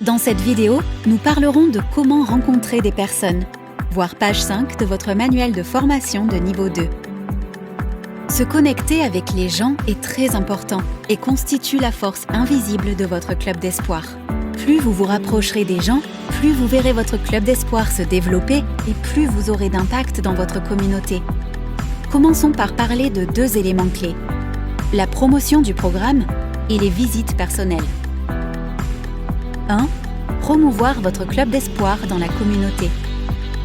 Dans cette vidéo, nous parlerons de comment rencontrer des personnes, voir page 5 de votre manuel de formation de niveau 2. Se connecter avec les gens est très important et constitue la force invisible de votre club d'espoir. Plus vous vous rapprocherez des gens, plus vous verrez votre club d'espoir se développer et plus vous aurez d'impact dans votre communauté. Commençons par parler de 2 éléments clés: la promotion du programme et les visites personnelles. 1. Promouvoir votre club d'espoir dans la communauté.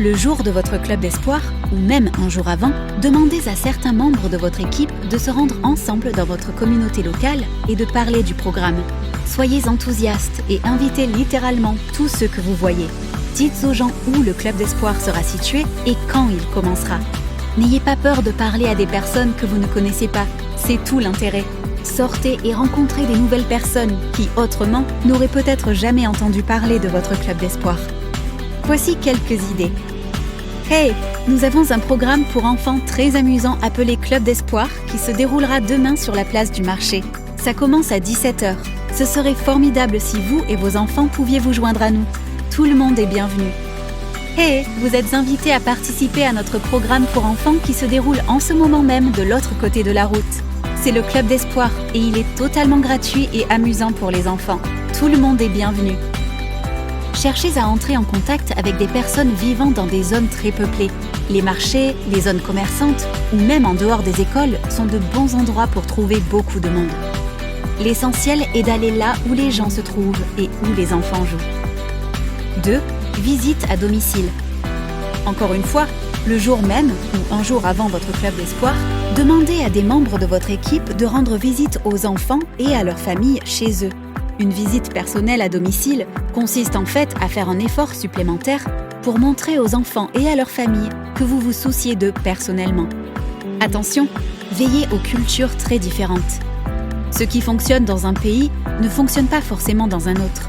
Le jour de votre club d'espoir, ou même un jour avant, demandez à certains membres de votre équipe de se rendre ensemble dans votre communauté locale et de parler du programme. Soyez enthousiastes et invitez littéralement tous ceux que vous voyez. Dites aux gens où le club d'espoir sera situé et quand il commencera. N'ayez pas peur de parler à des personnes que vous ne connaissez pas, c'est tout l'intérêt. Sortez et rencontrez des nouvelles personnes qui, autrement, n'auraient peut-être jamais entendu parler de votre club d'espoir. Voici quelques idées. Hey, nous avons un programme pour enfants très amusant appelé Club d'Espoir qui se déroulera demain sur la place du marché. Ça commence à 17h. Ce serait formidable si vous et vos enfants pouviez vous joindre à nous. Tout le monde est bienvenu. Hey, vous êtes invités à participer à notre programme pour enfants qui se déroule en ce moment même de l'autre côté de la route. C'est le Club d'Espoir et il est totalement gratuit et amusant pour les enfants. Tout le monde est bienvenu. Cherchez à entrer en contact avec des personnes vivant dans des zones très peuplées. Les marchés, les zones commerçantes ou même en dehors des écoles sont de bons endroits pour trouver beaucoup de monde. L'essentiel est d'aller là où les gens se trouvent et où les enfants jouent. 2. Visite à domicile. Encore une fois, le jour même ou un jour avant votre club d'espoir, demandez à des membres de votre équipe de rendre visite aux enfants et à leurs familles chez eux. Une visite personnelle à domicile consiste en fait à faire un effort supplémentaire pour montrer aux enfants et à leurs familles que vous vous souciez d'eux personnellement. Attention, veillez aux cultures très différentes. Ce qui fonctionne dans un pays ne fonctionne pas forcément dans un autre.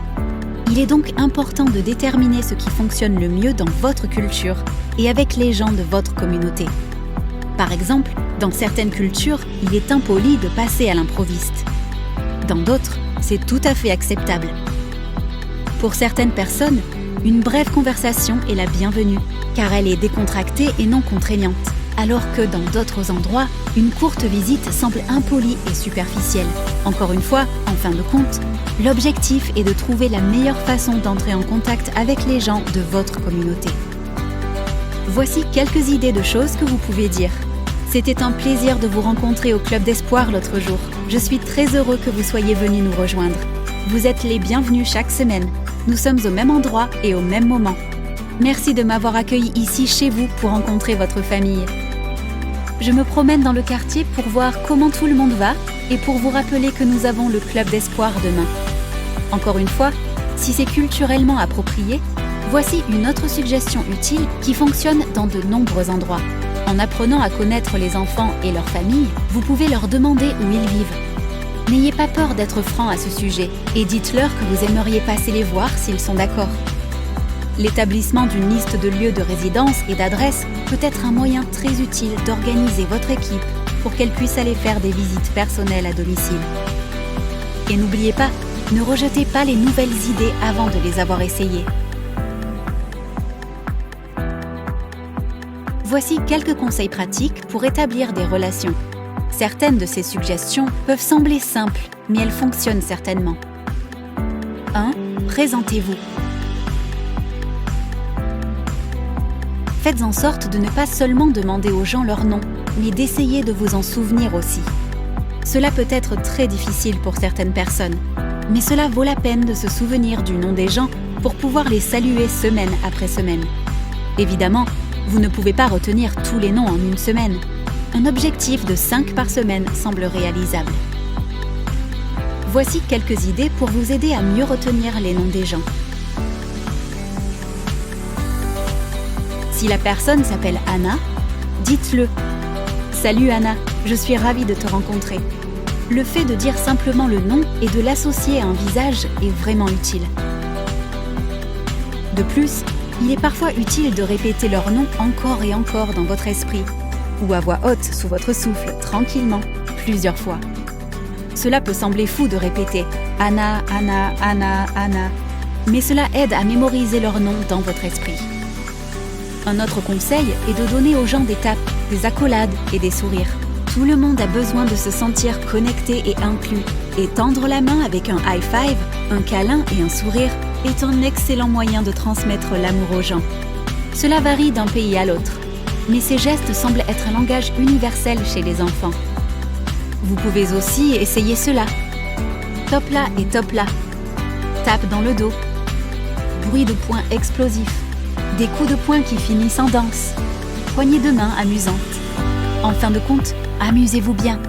Il est donc important de déterminer ce qui fonctionne le mieux dans votre culture et avec les gens de votre communauté. Par exemple, dans certaines cultures, il est impoli de passer à l'improviste. Dans d'autres, c'est tout à fait acceptable. Pour certaines personnes, une brève conversation est la bienvenue, car elle est décontractée et non contraignante, alors que dans d'autres endroits, une courte visite semble impolie et superficielle. Encore une fois, en fin de compte, l'objectif est de trouver la meilleure façon d'entrer en contact avec les gens de votre communauté. Voici quelques idées de choses que vous pouvez dire. C'était un plaisir de vous rencontrer au Club d'Espoir l'autre jour. Je suis très heureux que vous soyez venus nous rejoindre. Vous êtes les bienvenus chaque semaine. Nous sommes au même endroit et au même moment. Merci de m'avoir accueilli ici chez vous pour rencontrer votre famille. Je me promène dans le quartier pour voir comment tout le monde va et pour vous rappeler que nous avons le Club d'Espoir demain. Encore une fois, si c'est culturellement approprié, voici une autre suggestion utile qui fonctionne dans de nombreux endroits. En apprenant à connaître les enfants et leurs familles, vous pouvez leur demander où ils vivent. N'ayez pas peur d'être franc à ce sujet et dites-leur que vous aimeriez passer les voir s'ils sont d'accord. L'établissement d'une liste de lieux de résidence et d'adresses peut être un moyen très utile d'organiser votre équipe pour qu'elle puisse aller faire des visites personnelles à domicile. Et n'oubliez pas, ne rejetez pas les nouvelles idées avant de les avoir essayées. Voici quelques conseils pratiques pour établir des relations. Certaines de ces suggestions peuvent sembler simples, mais elles fonctionnent certainement. 1. Présentez-vous. Faites en sorte de ne pas seulement demander aux gens leur nom, mais d'essayer de vous en souvenir aussi. Cela peut être très difficile pour certaines personnes, mais cela vaut la peine de se souvenir du nom des gens pour pouvoir les saluer semaine après semaine. Évidemment, vous ne pouvez pas retenir tous les noms en une semaine. Un objectif de 5 par semaine semble réalisable. Voici quelques idées pour vous aider à mieux retenir les noms des gens. Si la personne s'appelle Anna, dites-le. Salut Anna, je suis ravie de te rencontrer. Le fait de dire simplement le nom et de l'associer à un visage est vraiment utile. De plus, il est parfois utile de répéter leur nom encore et encore dans votre esprit, ou à voix haute sous votre souffle, tranquillement, plusieurs fois. Cela peut sembler fou de répéter « Anna, Anna, Anna, Anna », mais cela aide à mémoriser leur nom dans votre esprit. Un autre conseil est de donner aux gens des tapes, des accolades et des sourires. Tout le monde a besoin de se sentir connecté et inclus, et tendre la main avec un high five, un câlin et un sourire est un excellent moyen de transmettre l'amour aux gens. Cela varie d'un pays à l'autre, mais ces gestes semblent être un langage universel chez les enfants. Vous pouvez aussi essayer cela. Top là et top là. Tape dans le dos. Bruit de poing explosif. Des coups de poing qui finissent en danse. Poignées de main amusantes. En fin de compte, amusez-vous bien.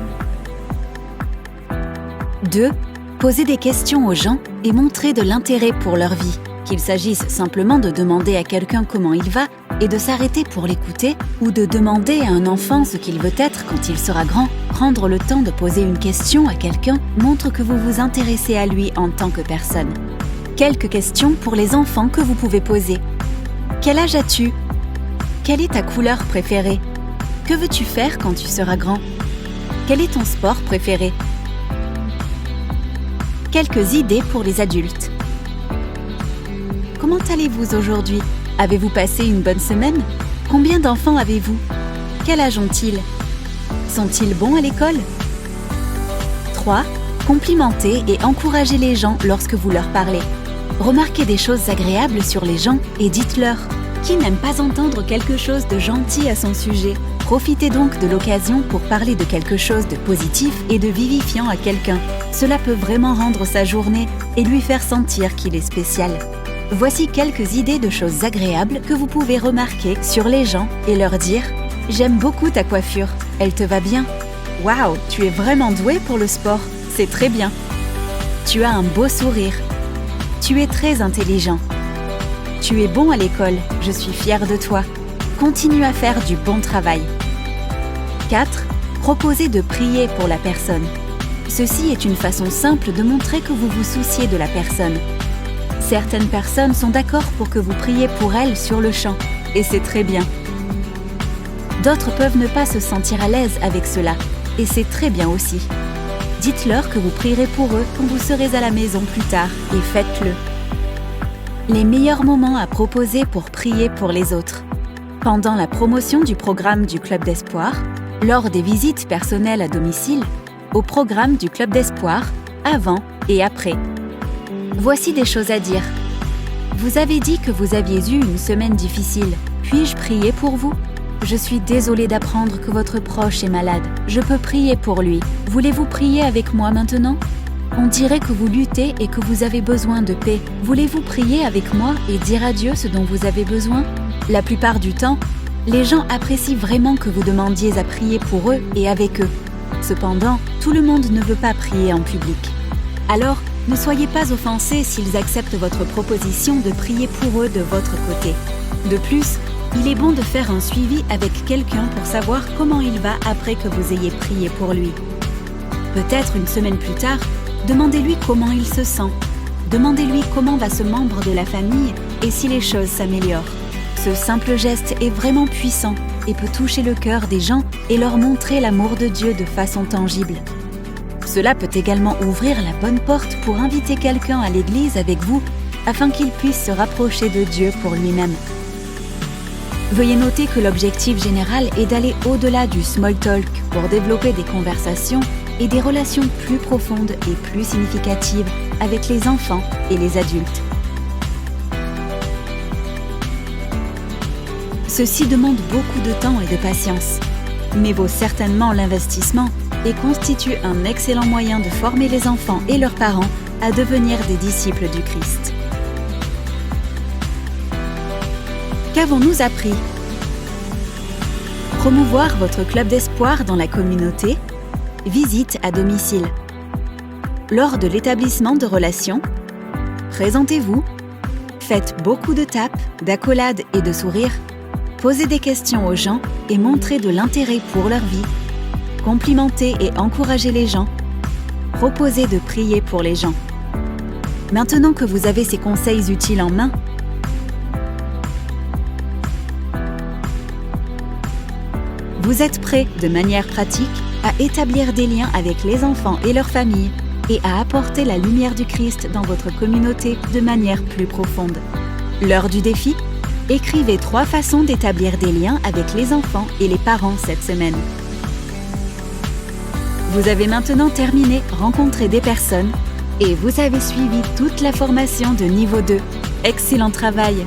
2. Posez des questions aux gens et montrez de l'intérêt pour leur vie. Qu'il s'agisse simplement de demander à quelqu'un comment il va et de s'arrêter pour l'écouter, ou de demander à un enfant ce qu'il veut être quand il sera grand. Prendre le temps de poser une question à quelqu'un montre que vous vous intéressez à lui en tant que personne. Quelques questions pour les enfants que vous pouvez poser. Quel âge as-tu ? Quelle est ta couleur préférée ? Que veux-tu faire quand tu seras grand ? Quel est ton sport préféré ? Quelques idées pour les adultes. Comment allez-vous aujourd'hui ? Avez-vous passé une bonne semaine ? Combien d'enfants avez-vous ? Quel âge ont-ils ? Sont-ils bons à l'école ? 3. Complimentez et encouragez les gens lorsque vous leur parlez. Remarquez des choses agréables sur les gens et dites-leur. Qui n'aime pas entendre quelque chose de gentil à son sujet ? Profitez donc de l'occasion pour parler de quelque chose de positif et de vivifiant à quelqu'un. Cela peut vraiment rendre sa journée et lui faire sentir qu'il est spécial. Voici quelques idées de choses agréables que vous pouvez remarquer sur les gens et leur dire « J'aime beaucoup ta coiffure, elle te va bien. Waouh, tu es vraiment doué pour le sport, c'est très bien. Tu as un beau sourire. Tu es très intelligent. Tu es bon à l'école, je suis fière de toi. Continue à faire du bon travail. » 4. Proposez de prier pour la personne. Ceci est une façon simple de montrer que vous vous souciez de la personne. Certaines personnes sont d'accord pour que vous priez pour elles sur le champ, et c'est très bien. D'autres peuvent ne pas se sentir à l'aise avec cela, et c'est très bien aussi. Dites-leur que vous prierez pour eux quand vous serez à la maison plus tard, et faites-le. Les meilleurs moments à proposer pour prier pour les autres. Pendant la promotion du programme du Club d'Espoir, lors des visites personnelles à domicile, au programme du Club d'Espoir, avant et après. Voici des choses à dire. Vous avez dit que vous aviez eu une semaine difficile. Puis-je prier pour vous ? Je suis désolée d'apprendre que votre proche est malade. Je peux prier pour lui. Voulez-vous prier avec moi maintenant ? On dirait que vous luttez et que vous avez besoin de paix. Voulez-vous prier avec moi et dire à Dieu ce dont vous avez besoin ? La plupart du temps, les gens apprécient vraiment que vous demandiez à prier pour eux et avec eux. Cependant, tout le monde ne veut pas prier en public. Alors, ne soyez pas offensés s'ils acceptent votre proposition de prier pour eux de votre côté. De plus, il est bon de faire un suivi avec quelqu'un pour savoir comment il va après que vous ayez prié pour lui. Peut-être une semaine plus tard, demandez-lui comment il se sent. Demandez-lui comment va ce membre de la famille et si les choses s'améliorent. Ce simple geste est vraiment puissant et peut toucher le cœur des gens et leur montrer l'amour de Dieu de façon tangible. Cela peut également ouvrir la bonne porte pour inviter quelqu'un à l'église avec vous afin qu'il puisse se rapprocher de Dieu pour lui-même. Veuillez noter que l'objectif général est d'aller au-delà du small talk pour développer des conversations et des relations plus profondes et plus significatives avec les enfants et les adultes. Ceci demande beaucoup de temps et de patience, mais vaut certainement l'investissement et constitue un excellent moyen de former les enfants et leurs parents à devenir des disciples du Christ. Qu'avons-nous appris ? Promouvoir votre club d'espoir dans la communauté, visite à domicile. Lors de l'établissement de relations, présentez-vous, faites beaucoup de tapes, d'accolades et de sourires, posez des questions aux gens et montrez de l'intérêt pour leur vie, complimentez et encouragez les gens, proposez de prier pour les gens. Maintenant que vous avez ces conseils utiles en main, vous êtes prêts, de manière pratique, à établir des liens avec les enfants et leurs familles et à apporter la lumière du Christ dans votre communauté de manière plus profonde. L'heure du défi? Écrivez 3 façons d'établir des liens avec les enfants et les parents cette semaine. Vous avez maintenant terminé Rencontrer des personnes et vous avez suivi toute la formation de niveau 2. Excellent travail!